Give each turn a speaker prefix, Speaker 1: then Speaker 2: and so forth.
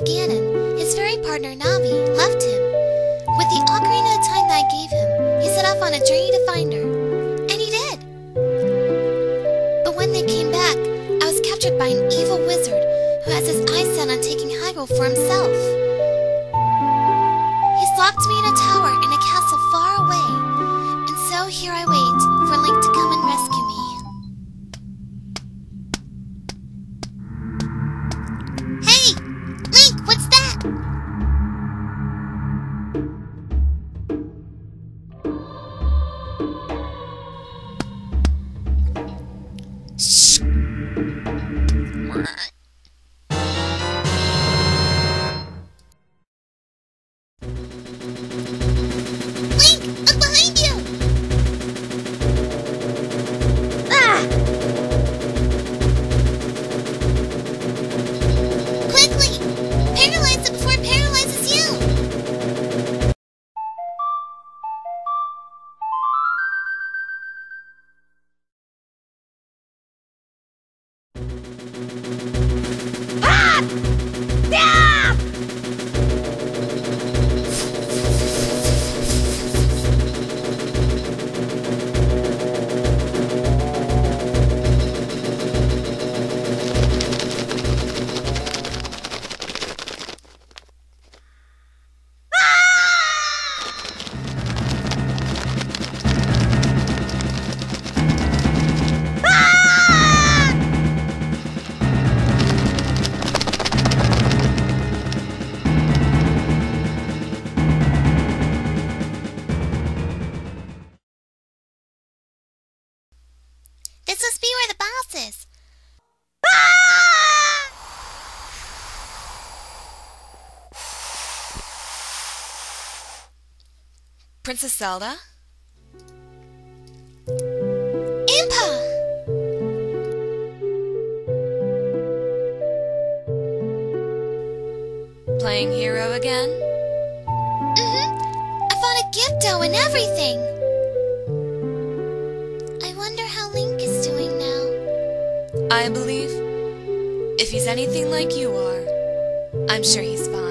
Speaker 1: Ganon, his fairy partner Navi, left him. With the ocarina of time that I gave him, he set off on a journey to find her. And he did. But when they came back, I was captured by an evil wizard who has his eyes set on taking Hyrule for himself. He's locked me in a tower in a castle far away, and so here I wait for Link to come and rescue me. Hey! Link, what's that? Shh! Link, I'm behind you! Ah! Quickly! Paralyze it before it paralyzes you! Ah! Ah! This must be where the boss is. Ah!
Speaker 2: Princess Zelda?
Speaker 1: Impa!
Speaker 2: Playing hero again?
Speaker 1: I found a Gipto and everything. I wonder how Link is doing now.
Speaker 2: I believe if he's anything like you are, I'm sure he's fine.